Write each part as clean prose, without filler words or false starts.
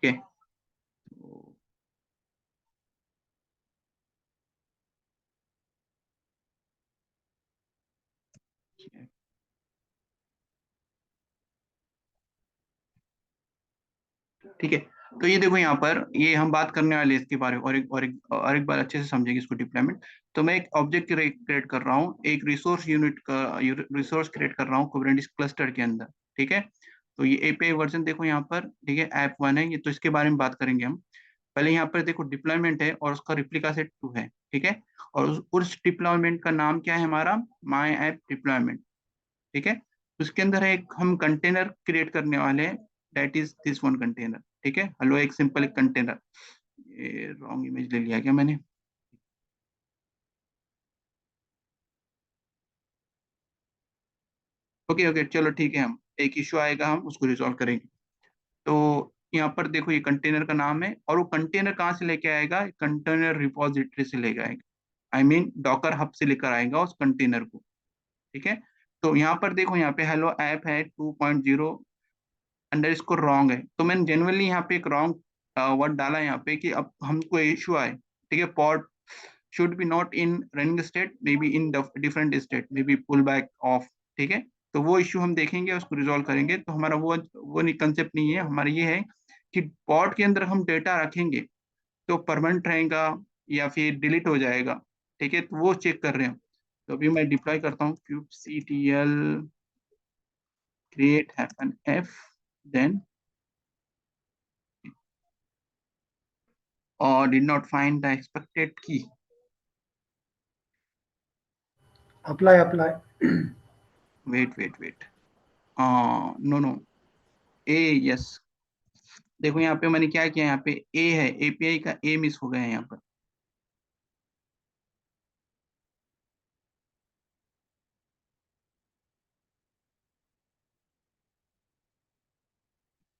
Okay, तो ठीक है। तो ये देखो यहाँ पर ये हम बात करने वाले हैं इसके बारे में, और एक बार अच्छे से समझेंगे इसको डिप्लॉयमेंट। तो मैं एक ऑब्जेक्ट क्रिएट कर रहा हूँ, एक रिसोर्स यूनिट का रिसोर्स क्रिएट कर रहा हूँ कुबरनेटिस क्लस्टर के अंदर। ठीक है, तो ये एपीआई वर्जन देखो यहाँ पर, ठीक है, ऐप 1 है ये, तो इसके बारे में बात करेंगे हम। पहले यहाँ पर देखो डिप्लॉयमेंट है और उसका रिप्लिका सेट 2 है। ठीक है, और उस डिप्लॉयमेंट का नाम क्या है हमारा, माई ऐप डिप्लॉयमेंट। ठीक है, उसके अंदर एक हम कंटेनर क्रिएट करने वाले हैं, that is this one container. ठीक है, हेलो एक सिंपल एक कंटेनर, ये रॉन्ग इमेज ले लिया क्या मैंने। ओके ओके चलो ठीक है, हम एक इशू आएगा हम उसको रिजॉल्व करेंगे। तो यहाँ पर देखो ये कंटेनर का नाम है, और वो कंटेनर कहाँ से लेके आएगा, कंटेनर रिपोजिटरी से लेके आएगा, आई मीन डॉकर हब से लेकर आएगा उस कंटेनर को। ठीक है, तो यहाँ पर देखो यहाँ पे हेलो ऐप है 2.0 अंडर इसको रॉन्ग है, तो मैंने जेनुअनली यहाँ पे एक रॉन्ग वर्ड डाला है यहाँ पे कि अब हमको इशू आए। ठीक है, pod should be not in running state, may be in different state, may be pull back off. ठीक है, तो वो इशू हम देखेंगे, उसको रिजॉल्व करेंगे। तो हमारा वो नहीं, कंसेप्ट नहीं है हमारा, ये है कि पॉड के अंदर हम डेटा रखेंगे तो परमानेंट रहेगा या फिर डिलीट हो जाएगा। ठीक है, तो वो चेक कर रहे हैं। तो अभी मैं डिप्लॉय करता हूँ kubectl create happen f, then or did not find the expected key. apply. Wait. No no, a yes। देखो यहाँ पे मैंने क्या किया, यहाँ पे ए है, एपीआई का ए मिस हो गया है यहाँ पर।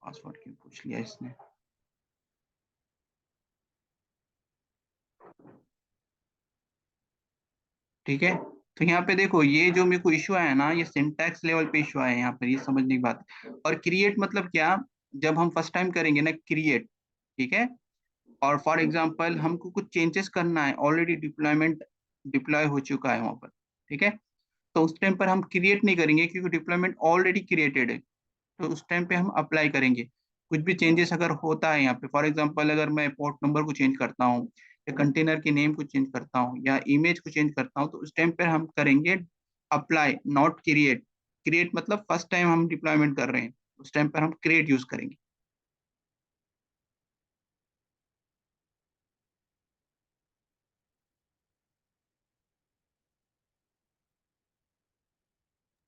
पासवर्ड क्यों पूछ लिया इसने। ठीक है, तो यहाँ पे देखो ये जो मेरे को इशू आया ना, ये सिंटैक्स लेवल पे इशू आया है यहाँ पर, ये समझने की बात है। और क्रिएट मतलब क्या, जब हम फर्स्ट टाइम करेंगे ना क्रिएट, ठीक है, और फॉर एग्जांपल हमको कुछ चेंजेस करना है, ऑलरेडी डिप्लॉयमेंट डिप्लॉय हो चुका है वहां पर। ठीक है, तो उस टाइम पर हम क्रिएट नहीं करेंगे क्योंकि डिप्लॉयमेंट ऑलरेडी क्रिएटेड है। तो उस टाइम पे हम अप्लाई करेंगे। कुछ भी चेंजेस अगर होता है यहाँ पे, फॉर एग्जांपल अगर मैं पोर्ट नंबर को चेंज करता हूँ, या कंटेनर के नेम को चेंज करता हूँ, या इमेज को चेंज करता हूँ, तो उस टाइम पर हम करेंगे अप्लाई, नॉट क्रिएट। क्रिएट मतलब फर्स्ट टाइम हम डिप्लॉयमेंट कर रहे हैं, उस टाइम पर हम क्रिएट यूज करेंगे।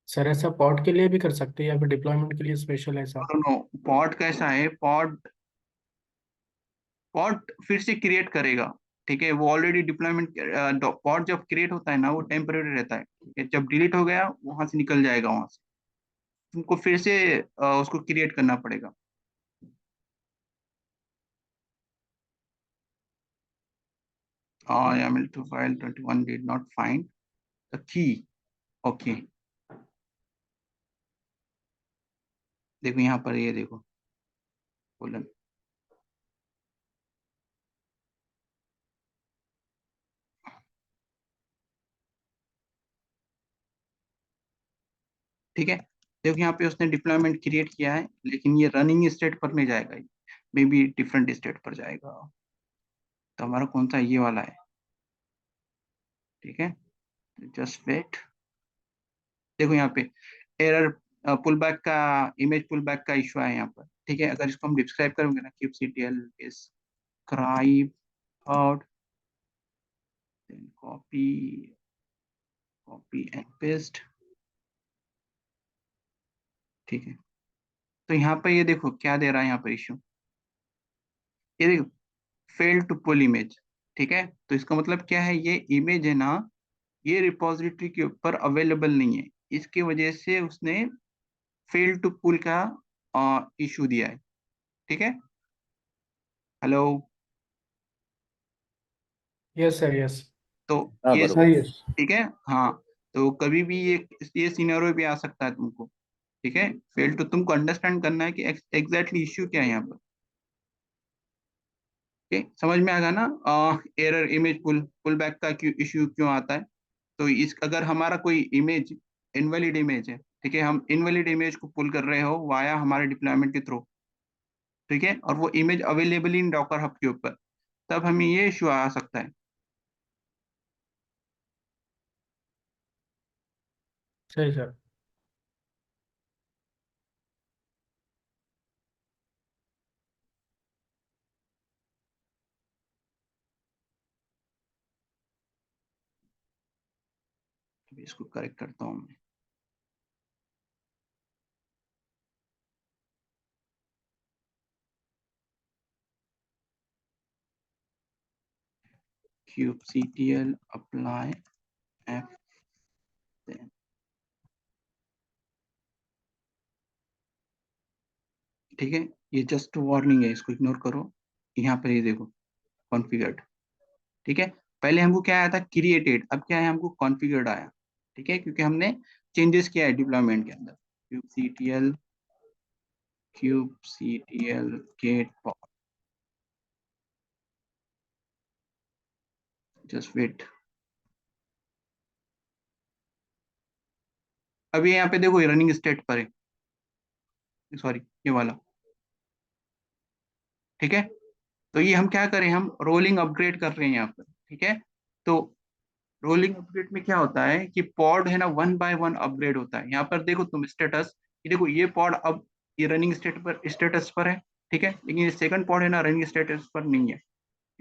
सर ऐसा पॉड के लिए भी कर सकते हैं या फिर डिप्लॉयमेंट के लिए स्पेशल ऐसा? नो, पॉड कैसा है, पॉड पॉड फिर से क्रिएट करेगा। ठीक है, वो ऑलरेडी डिप्लॉयमेंट, पॉड जब क्रिएट होता है ना वो टेम्परेरी रहता है। ठीक है, जब डिलीट हो गया वहां से निकल जाएगा, वहां से तुमको फिर से उसको क्रिएट करना पड़ेगा। YAML to file 21 did not find the key। Okay, देखो यहाँ पर, ये देखो कोलन। ठीक है, देखो यहाँ पे उसने डिप्लॉयमेंट क्रिएट किया है, लेकिन ये रनिंग स्टेट पर नहीं जाएगा, मे बी डिफरेंट स्टेट पर जाएगा। तो हमारा कौन सा, ये वाला है। ठीक है, जस्ट वेट। देखो यहाँ पे एरर पुल बैक का, इमेज पुल बैक का इशू है यहाँ पर। ठीक है, अगर इसको हम डिस्क्राइब करेंगे ना, kubectl describe out, then copy and paste। ठीक है, तो यहाँ पे ये देखो क्या दे रहा है यहाँ पर इशू, ये देखो फेल टू पुल इमेज। ठीक है, तो इसका मतलब क्या है, ये इमेज है ना, ये रिपोजिटरी के ऊपर अवेलेबल नहीं है, इसकी वजह से उसने फेल टू पुल का इशू दिया है। ठीक है, हेलो। Yes sir yes. तो हाँ ये बरोबर। सही है। ठीक है, हाँ, तो कभी भी ये सिनेरियो भी आ सकता है तुमको। ठीक है, फेल टू तुमको अंडरस्टैंड करना है कि एग्जैक्टली इश्यू क्या है यहाँ पर। ठीक, समझ में आ गया ना? एरर इमेज पुल बैक का क्यों इश्यू क्यों आता है? तो इस अगर हमारा कोई इमेज इनवैलिड इमेज है, ठीक है, हम इनवैलिड इमेज को पुल कर रहे हो वाया हमारे डिप्लॉयमेंट के थ्रू, ठीक है, और वो image available in Docker hub के ऊपर, तब हमें ये इश्यू आ सकता है। सही सर। अभी इसको करेक्ट करता हूँ मैं। kubectl apply f, ठीक है, ये जस्ट वार्निंग है, इसको इग्नोर करो। यहाँ पर ये देखो कॉन्फ़िगर्ड, ठीक है, पहले हमको क्या आया था क्रिएटेड, अब क्या है हमको कॉन्फ़िगर्ड आया, ठीक है, क्योंकि हमने चेंजेस किया है डिप्लॉयमेंट के अंदर। kubectl get pod, just wait. अभी यहाँ पे देखो ये रनिंग स्टेट पर है, सॉरी ये वाला, ठीक है। तो ये हम क्या करें, हम रोलिंग अपग्रेड कर रहे हैं यहाँ पर, ठीक है। तो रोलिंग अपग्रेड में क्या होता है कि पॉड है ना वन बाय वन अपग्रेड होता है। यहाँ पर देखो तुम स्टेटस, ये देखो ये पॉड अब ये रनिंग स्टेटस पर है, ठीक है, लेकिन ये सेकंड पॉड है ना रनिंग स्टेटस पर नहीं है।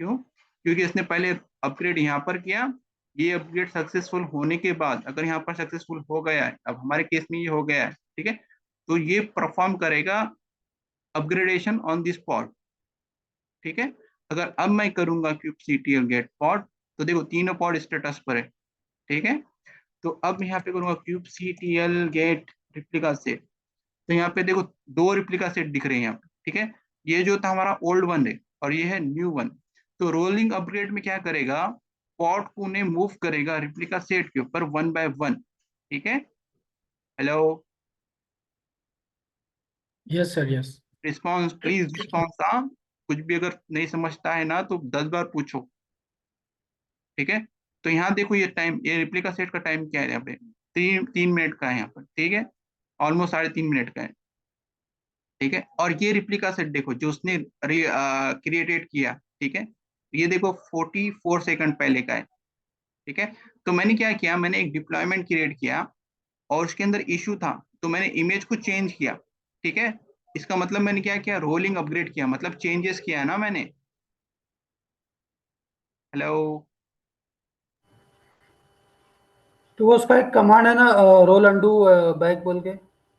क्यों? क्योंकि इसने पहले अपग्रेड यहाँ पर किया, ये अपग्रेड सक्सेसफुल होने के बाद अगर यहाँ पर सक्सेसफुल हो गया है, अब हमारे केस में ये हो गया है, ठीक है, तो ये परफॉर्म करेगा अपग्रेडेशन ऑन दिस पॉड, ठीक है। अगर अब मैं करूंगा kubectl गेट पॉड, तो देखो तीनों पॉड स्टेटस पर है, ठीक है। तो अब यहाँ पे करूंगा kubectl गेट रिप्लिका सेट, तो यहाँ पे देखो दो रिप्लिका सेट दिख रहे हैं यहाँ पे, ठीक है। ये जो था हमारा ओल्ड वन है और ये है न्यू वन। तो रोलिंग अपग्रेड में क्या करेगा, पॉड को ने मूव करेगा रिप्लिका सेट के ऊपर वन बाय वन, ठीक है। Hello, yes sir yes. Response please, response. हाँ, कुछ भी अगर नहीं समझता है ना तो 10 बार पूछो, ठीक है। तो यहाँ देखो ये टाइम, ये रिप्लिका सेट का टाइम क्या है यहाँ पे, 3 मिनट का है यहाँ पर, ठीक है, ऑलमोस्ट 3.5 मिनट का है, ठीक है। और ये रिप्लिका सेट देखो जो उसने क्रिएटेड किया, ठीक है, ये देखो 44 सेकंड पहले का है, ठीक है। तो मैंने क्या किया, मैंने एक डिप्लॉयमेंट क्रिएट किया और उसके अंदर इशू था, तो मैंने इमेज को चेंज किया, ठीक है। इसका मतलब मैंने क्या किया, रोलिंग अपग्रेड किया, मतलब चेंजेस किया है ना मैंने। हेलो, तो वो उसका एक कमांड है ना, रोल अंडू बैक बोल के।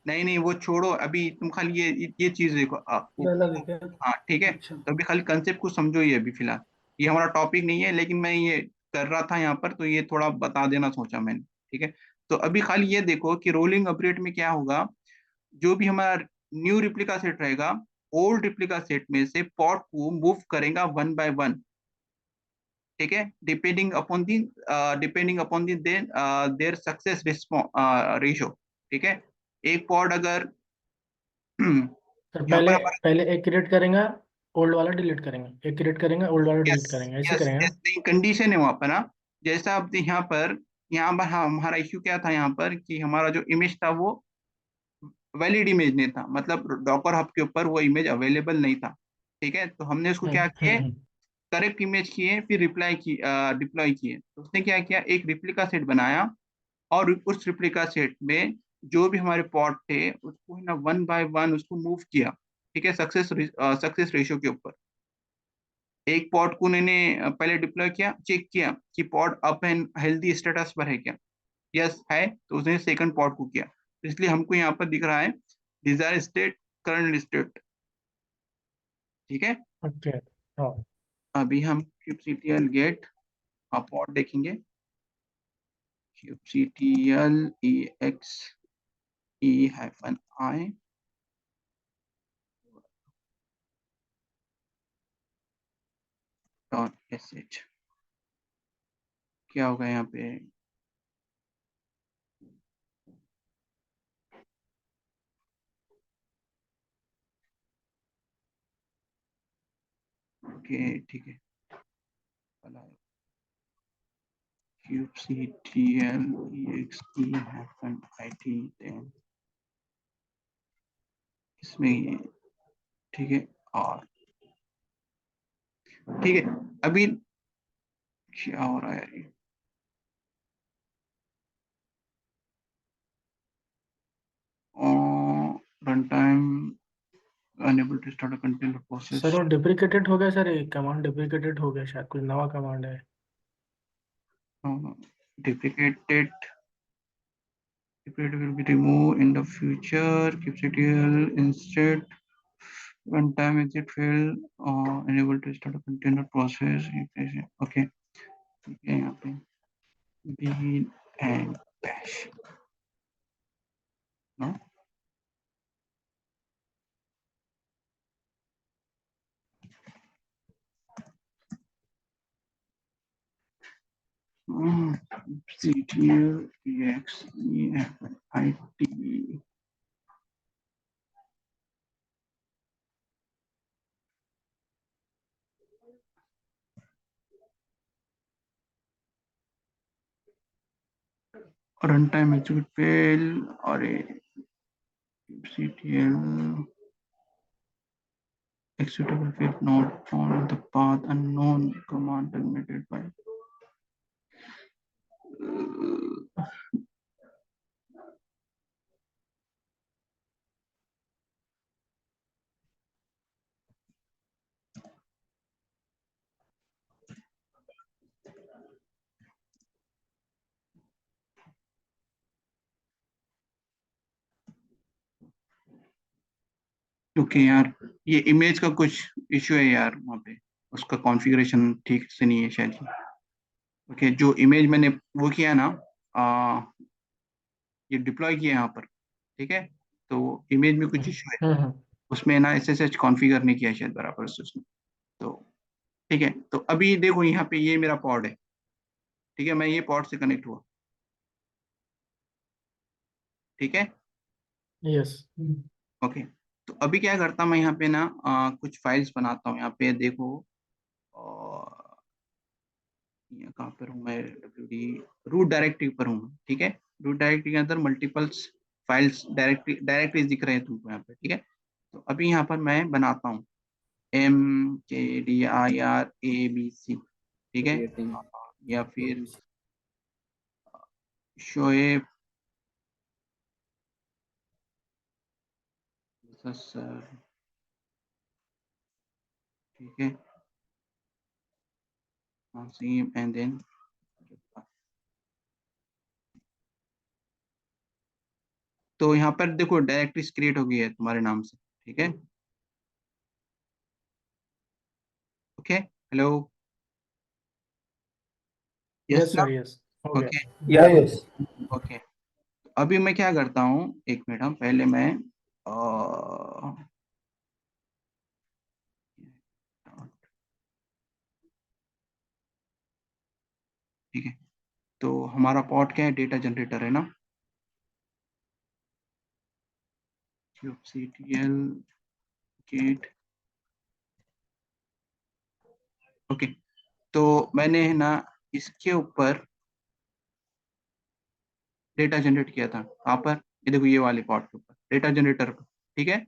नहीं नहीं वो छोड़ो, अभी तुम खाली ये चीज देखो ये अलग है क्या? हाँ ठीक है, अच्छा। तो अभी खाली कंसेप्ट को समझो, ये अभी फिलहाल ये हमारा टॉपिक नहीं है, लेकिन मैं ये कर रहा था यहाँ पर तो ये थोड़ा बता देना सोचा मैंने, ठीक है। तो अभी खाली ये देखो कि रोलिंग अपडेट में क्या होगा, जो भी हमारा न्यू रिप्लिका सेट रहेगा, ओल्ड रिप्लिका सेट में से पॉट को मूव करेगा वन बाय वन, ठीक है, depending upon the their success ratio, ठीक है। एक पॉड अगर सर यहाँ पर पहले हमारा, पहले एक क्रिएट करेंगे, ओल्ड वाला डिलीट करेंगे, एक क्रिएट करेंगे, ओल्ड वाला यस डिलीट करेंगे, ऐसे यस करेंगे यस, ना? नहीं कंडीशन है वहां पर ना, जैसा अब यहाँ पर हमारा इश्यू क्या था यहाँ पर कि हमारा जो इमेज था वो वैलिड इमेज नहीं था, मतलब डॉकर हब के ऊपर वो इमेज अवेलेबल नहीं था, ठीक है। तो हमने उसको क्या किए, हम्म। करेक्ट इमेज किए, फिर डिप्लॉय किए, तो उसने क्या किया, एक रिप्लिका सेट बनाया और उस रिप्लिका सेट में जो भी हमारे पॉट थे उसको है ना वन बाय वन उसको मूव किया, ठीक है, सक्सेस रेशियो के ऊपर। एक पॉट को उन्होंने पहले डिप्लॉय किया, चेक किया कि pot up and healthy status पर है क्या, यस है, तो उसने सेकंड पॉट को किया, तो इसलिए हमको यहाँ पर दिख रहा है डिजायर स्टेट, करंट स्टेट, ठीक है। ओके। हाँ। अभी हम kubectl गेट पॉट देखेंगे, kubectl exe-i डॉट sh, क्या होगा यहाँ पे, ओके ठीक है, kubectl exe -it then इसमें ये ठीक है। और ठीक है, अभी क्या हो रहा है यार ये? Run time unable to start a container sir process. वो डिप्रिकेटेड हो गया सर, ये कमांड डिप्रिकेटेड हो गया शायद, कुछ नवा कमांड है। Deprecated will be removed in the future. kubectl instead runtime exit failed enable to start a container process। Okay ठीक है, यहाँ पे bean and bash no ctl exe it runtime execute fail और ctl executable fail not found the path unknown command terminated by क्योंकि यार ये image का कुछ इशू है यार, वहाँ पे उसका कॉन्फ़िगरेशन ठीक से नहीं है शायद ही। ओके, जो इमेज मैंने वो किया ना, आ, ये डिप्लॉय किया यहाँ पर, ठीक है, तो इमेज में कुछ इशू है, हम्म। उसमें ना SSH कॉन्फ़िगर नहीं किया शायद बराबर से उसने। तो ठीक है, तो अभी देखो यहाँ पे ये मेरा पॉड है, ठीक है, मैं ये पॉड से कनेक्ट हुआ, ठीक है। यस। ओके, तो अभी क्या करता मैं यहाँ पे ना कुछ फाइल्स बनाता हूँ यहाँ पे देखो। ये कहाँ पर हूँ मैं, WD रूट डायरेक्टरी पर हूँ, ठीक है। रूट डायरेक्टरी के अंदर मल्टीपल्स फाइल्स डायरेक्टरीज दिख रहे हैं तुमको यहाँ पे, ठीक है। तो अभी यहाँ पर मैं बनाता हूँ MKDIRABC, ठीक है, creating या फिर ABC। शोएब सर, ठीक है, Asim एंड देन तो यहाँ पर देखो डायरेक्टरीज क्रिएट हो गई है तुम्हारे नाम से, ठीक है। ओके, हेलो, यस यस ना, सर, यस हो गया। Okay Yes। ओके। अभी मैं क्या करता हूँ, एक मिनट, हम पहले मैं ठीक है, तो हमारा पॉट क्या है, डेटा जनरेटर है ना, kubectl get ओके। तो मैंने है ना इसके ऊपर डेटा जनरेट किया था, कहाँ पर, ये देखो ये वाले पॉट के ऊपर डेटा जनरेटर पर, ठीक है,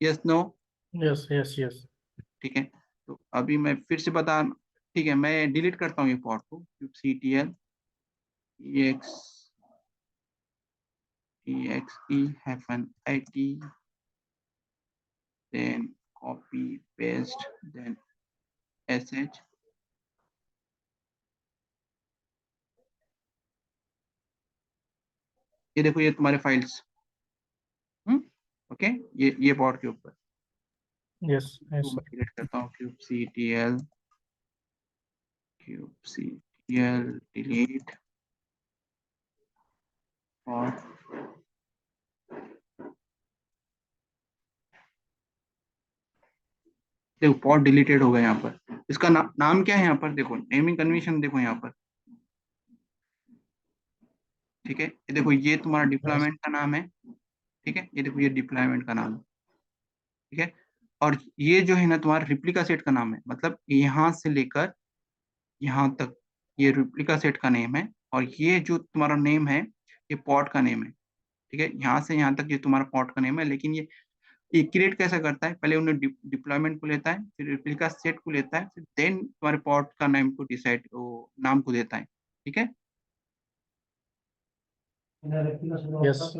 yes no, yes yes yes. ठीक है। तो अभी मैं फिर से बता, ठीक है, मैं डिलीट करता हूँ ये पॉट को, kubectl exe -it then copy paste then sh, ये देखो ये तुम्हारे फाइल्स, ओके, ये पॉट के ऊपर। यस तो यस मैं सर। डिलीट करता हूँ kubectl delete और देखो पॉट डिलीटेड हो गया यहाँ पर। इसका नाम क्या है यहाँ पर, देखो नेमिंग कन्वेंशन देखो यहाँ पर, ठीक है, ये देखो ये तुम्हारा यस। डिप्लॉयमेंट का नाम है, ठीक है, ये देखो ये डिप्लॉयमेंट का नाम है, ठीक है। और ये जो है ना तुम्हारा रिप्लिका सेट का नाम है, मतलब यहाँ से लेकर यहाँ तक ये रिप्लिका सेट का नेम है, और ये जो तुम्हारा नेम है ये पॉट का नेम है। ठीक है, यहाँ से यहाँ तक ये तुम्हारा पॉट का नेम है। लेकिन ये क्रिएट कैसा करता है, पहले उन्हें डिप्लॉयमेंट को लेता है, फिर रिप्लिका सेट को लेता है, फिर देन तुम्हारे पॉट का नाम को डिसाइड वो नाम को देता है। ठीक है। यस।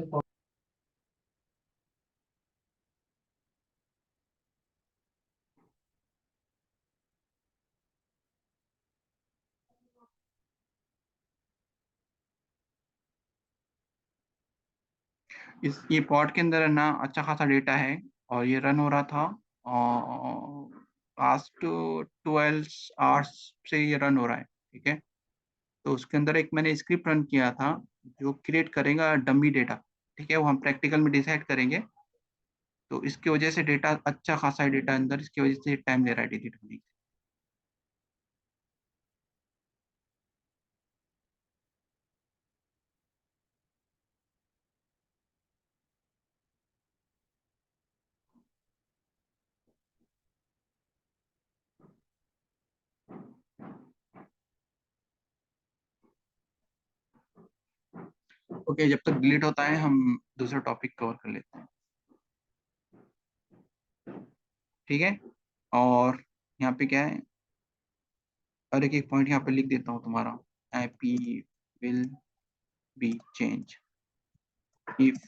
ये पॉट के अंदर है ना अच्छा खासा डेटा है, और ये रन हो रहा था लास्ट 12 आवर्स से ये रन हो रहा है। ठीक है, तो उसके अंदर एक मैंने स्क्रिप्ट रन किया था जो क्रिएट करेगा डमी डेटा। ठीक है, वो हम प्रैक्टिकल में डिसाइड करेंगे। तो इसकी वजह से डेटा अच्छा खासा है डेटा अंदर, इसकी वजह से टाइम ले रहा है डिलीट होने की। ओके, जब तक डिलीट होता है हम दूसरा टॉपिक कवर कर लेते हैं। ठीक है, और यहाँ पे क्या है, और एक एक पॉइंट यहाँ पे लिख देता हूँ तुम्हारा। Happy will be change if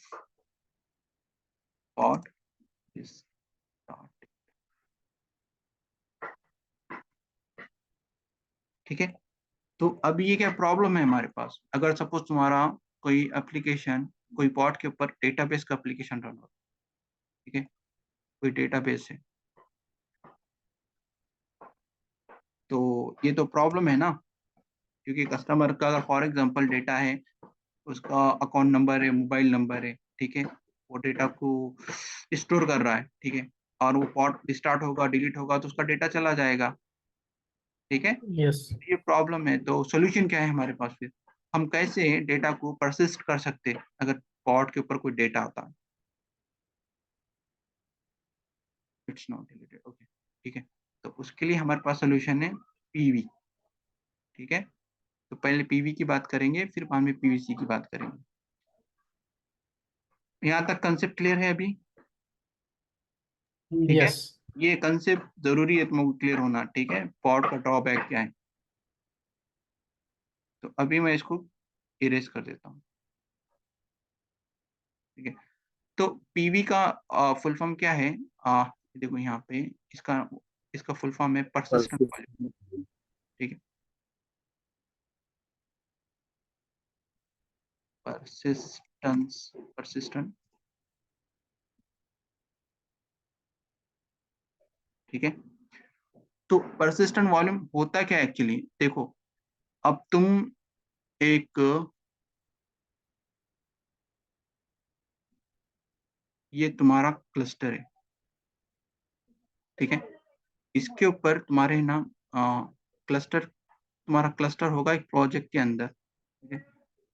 pot is start. ठीक है, तो अब ये क्या प्रॉब्लम है हमारे पास, अगर सपोज तुम्हारा कोई एप्लीकेशन, कोई पॉट के ऊपर डेटाबेस का एप्लीकेशन रन हो। ठीक है, कोई डेटाबेस है, तो ये तो प्रॉब्लम है ना, क्योंकि कस्टमर का अगर फॉर एग्जांपल डेटा है, उसका अकाउंट नंबर है, मोबाइल नंबर है। ठीक है, वो डेटा को स्टोर कर रहा है। ठीक है, और वो पॉट स्टार्ट होगा, डिलीट होगा, तो उसका डेटा चला जाएगा। ठीक है, यस। ये प्रॉब्लम है। तो सोल्यूशन क्या है हमारे पास फिर, हम कैसे डेटा को परसिस्ट कर सकते हैं अगर पॉट के ऊपर कोई डेटा आता है। It's not deleted, okay. ठीक है, तो उसके लिए हमारे पास सोल्यूशन है पीवी। ठीक है, तो पहले पीवी की बात करेंगे, फिर बाद में पीवीसी की बात करेंगे। यहाँ तक कंसेप्ट क्लियर है अभी? ठीक है, यस। ये कंसेप्ट जरूरी है तुमको क्लियर होना। ठीक है, पॉट का ड्रॉबैक क्या है, तो अभी मैं इसको इरेज कर देता हूँ। ठीक है, तो पीवी का फुल फॉर्म क्या है? देखो यहाँ पे इसका इसका फुल फॉर्म है परसिस्टेंट वॉल्यूम। ठीक है, परसिस्टेंट। ठीक है, तो परसिस्टेंट वॉल्यूम होता क्या है एक्चुअली, देखो। अब तुम एक, ये तुम्हारा क्लस्टर है। ठीक है, इसके ऊपर तुम्हारे ना क्लस्टर, तुम्हारा क्लस्टर होगा एक प्रोजेक्ट के अंदर। ठीक है,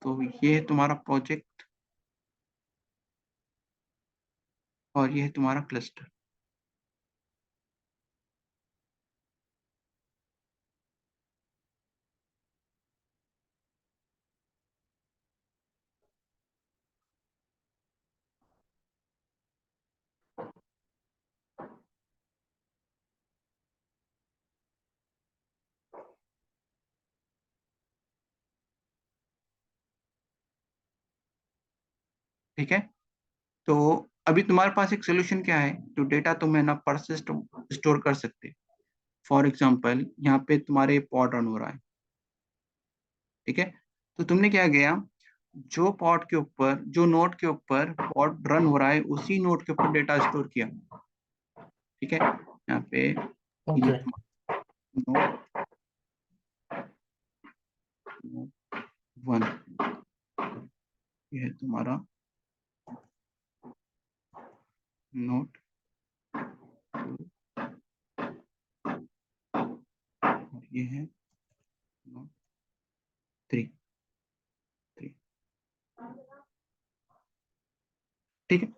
तो ये है तुम्हारा प्रोजेक्ट, और ये है तुम्हारा क्लस्टर। ठीक है, तो अभी तुम्हारे पास एक सोल्यूशन क्या है, जो डेटा तुम्हें ना परसिस्ट स्टोर कर सकते। फॉर एग्जांपल यहाँ पे तुम्हारे पॉड रन हो रहा है। ठीक है, तो तुमने क्या किया, जो पॉड के ऊपर, जो नोड के ऊपर पॉड रन हो रहा है, उसी नोड के ऊपर डेटा स्टोर किया। ठीक है, यहाँ पे ये ओके। नोड वन, ये है तुम्हारा नोड टू, और ये है नोड थ्री। थ्री। ठीक है,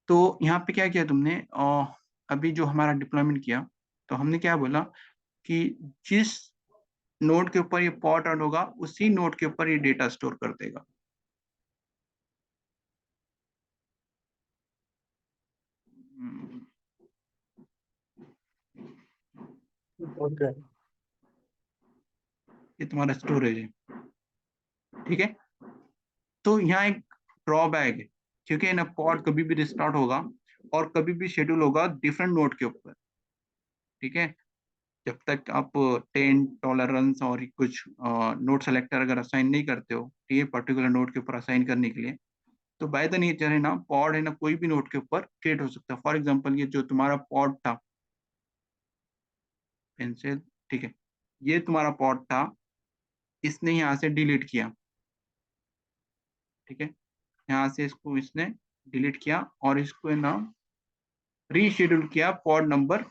तो यहाँ पे क्या किया तुमने, अभी जो हमारा डिप्लॉयमेंट किया, तो हमने क्या बोला कि जिस नोड के ऊपर ये पॉड रन होगा उसी नोड के ऊपर ये डेटा स्टोर कर देगा। ओके। ये तुम्हारा स्टोरेज है, ठीक है। तो यहाँ एक ड्रॉबैक है, क्योंकि ना पॉड कभी भी रिस्टार्ट होगा और कभी भी शेड्यूल होगा डिफरेंट नोड के ऊपर, ठीक है। जब तक आप 10 टॉलरेंस और कुछ नोड सेलेक्टर अगर असाइन नहीं करते हो, ठीक है, पर्टिकुलर नोड के ऊपर असाइन करने के लिए, तो बाय द नेचर है ना, पॉड है ना कोई भी नोड के ऊपर क्रिएट हो सकता है। फॉर एग्जांपल ये जो तुम्हारा पॉड था पेंसिल, ठीक है, ये तुम्हारा पॉड था, इसने यहाँ से डिलीट किया, ठीक है, यहाँ से इसको इसने डिलीट किया और इसको है ना रीशेड्यूल किया पॉड नंबर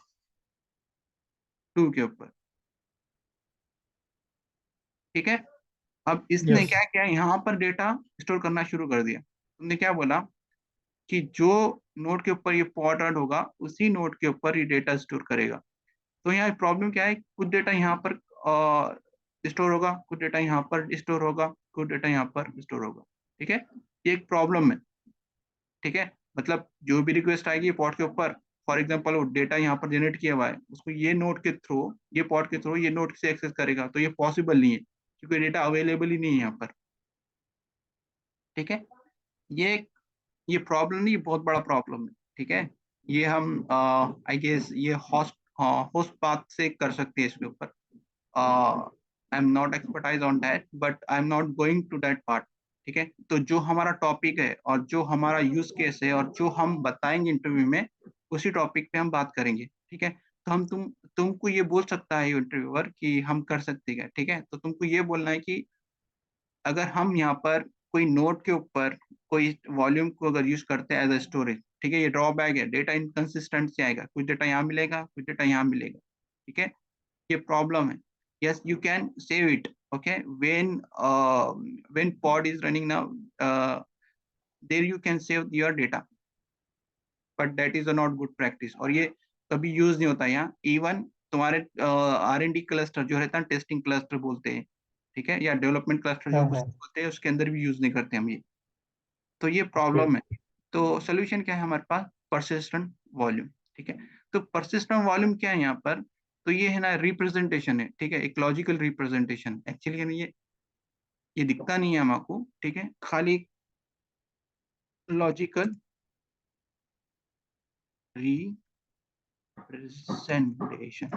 2 के ऊपर, ठीक है। अब इसने यस। क्या किया, यहाँ पर डेटा स्टोर करना शुरू कर दिया। तुमने क्या बोला कि जो नोड के ऊपर ये पॉड रन होगा उसी नोड के ऊपर ये डेटा स्टोर करेगा। तो यहाँ प्रॉब्लम क्या है, कुछ डेटा यहाँ पर स्टोर होगा, कुछ डेटा यहाँ पर स्टोर होगा, कुछ डेटा यहाँ पर स्टोर होगा, ठीक है। ये एक प्रॉब्लम है, ठीक है। मतलब जो भी रिक्वेस्ट आएगी पॉड के ऊपर, फॉर एग्जांपल वो डेटा यहाँ पर जनरेट किया हुआ है, उसको ये नोड के थ्रू, ये पॉड के थ्रू ये नोड से एक्सेस करेगा, तो ये पॉसिबल नहीं है क्योंकि डेटा अवेलेबल ही नहीं है यहाँ पर, ठीक है। ये ये प्रॉब्लम नहीं, बहुत बड़ा प्रॉब्लम है, ठीक है। ये हम आई गेस ये होस्ट होस्ट पाथ से कर सकते हैं इसके ऊपर। I am not expertise on that but I am not going to that part, ठीक है। तो जो हमारा टॉपिक है और जो हमारा यूज केस है और जो हम बताएंगे इंटरव्यू में, उसी टॉपिक पे हम बात करेंगे, ठीक है। तो हम तुमको ये बोल सकता है इंटरव्यूअर कि हम कर सकते हैं, ठीक है। तो तुमको ये बोलना है कि अगर हम यहाँ पर कोई नोट के ऊपर कोई वॉल्यूम को अगर यूज करते हैं एज अ स्टोरेज, ठीक है, ये ड्रॉबैक है, डेटा इनकंसिस्टेंट से आएगा, कुछ डेटा यहाँ मिलेगा कुछ डेटा यहाँ मिलेगा, ठीक है। ये प्रॉब्लम है। Yes you can save it, okay, when pod is running now, there you can save your data, but that is a not good practice और ये कभी यूज नहीं होता यहाँ। इवन तुम्हारे R&D क्लस्टर जो रहता है, टेस्टिंग क्लस्टर बोलते हैं, ठीक है, या डेवलपमेंट क्लस्टर जो हाँ कुछ हाँ। बोलते हैं, उसके अंदर भी यूज नहीं करते हम ये। तो ये ओके। प्रॉब्लम है। तो सोल्यूशन क्या है हमारे पास, परसिस्टेंट वॉल्यूम, ठीक है। तो परसिस्टेंट वॉल्यूम क्या है यहाँ पर, तो ये है ना रिप्रेजेंटेशन है, ठीक है, एक लॉजिकल रिप्रेजेंटेशन एक्चुअली। ये दिखता नहीं है हमको, ठीक है, खाली लॉजिकल रिप्रेजेंटेशन,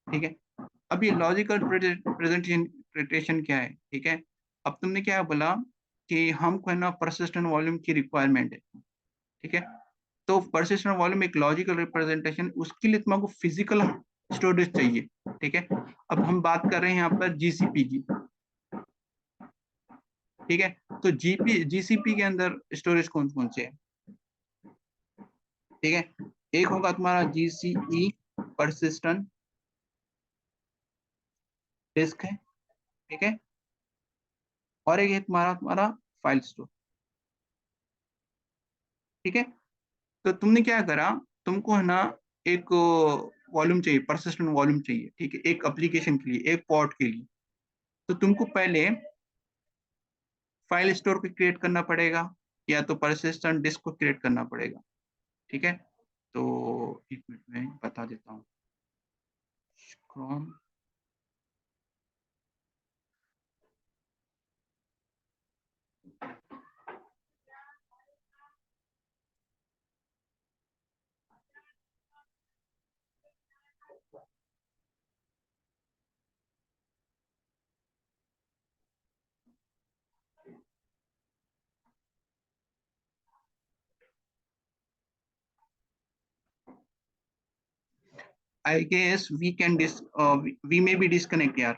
ठीक है। अब ये लॉजिकल प्रेजेंटेशन क्या है, ठीक है। अब तुमने क्या बोला कि हमको है ना परसिस्टेंट वॉल्यूम की रिक्वायरमेंट है, ठीक है। तो परसिस्टेंट वॉल्यूम एक लॉजिकल रिप्रेजेंटेशन, उसके लिए तुमको फिजिकल स्टोरेज चाहिए, ठीक है। अब हम बात कर रहे हैं यहाँ पर जीसीपी की, ठीक है। तो जीसीपी के अंदर स्टोरेज कौन कौन से है, ठीक है। एक होगा तुम्हारा जीसीई परसिस्टेंट डिस्क है, ठीक है। और एक है तुम्हारा तुम्हारा फाइल स्टोर, ठीक है। तो तुमने क्या करा, तुमको है ना एक वॉल्यूम चाहिए, परसिस्टेंट वॉल्यूम चाहिए, ठीक है, एक एप्लीकेशन के लिए, एक पोर्ट के लिए। तो तुमको पहले फाइल स्टोर को क्रिएट करना पड़ेगा या तो परसिस्टेंट डिस्क को क्रिएट करना पड़ेगा, ठीक है। तो एक मिनट में बता देता हूँ। Chrome, I guess we can we may be disconnect यार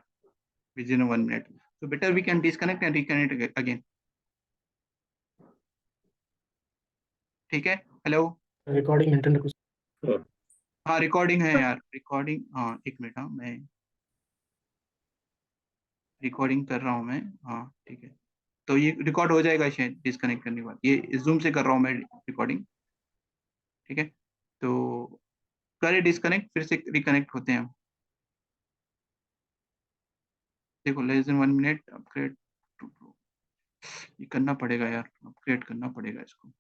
within 1 minute, so better we can disconnect and reconnect again, ठीक है। हेलो, रिकॉर्डिंग मेंटेन रखो। हाँ रिकॉर्डिंग है यार, रिकॉर्डिंग, हाँ एक मिनट, हाँ मैं रिकॉर्डिंग कर रहा हूँ मैं, हाँ ठीक है। तो ये रिकॉर्ड हो जाएगा शायद डिस्कनेक्ट करने के बाद, ये जूम से कर रहा हूँ मैं रिकॉर्डिंग, ठीक है। तो करे डिस्कनेक्ट, फिर से रिकनेक्ट होते हैं हम। देखो लेस देन 1 मिनट, अपग्रेड, ये करना पड़ेगा यार, अपग्रेड करना पड़ेगा इसको।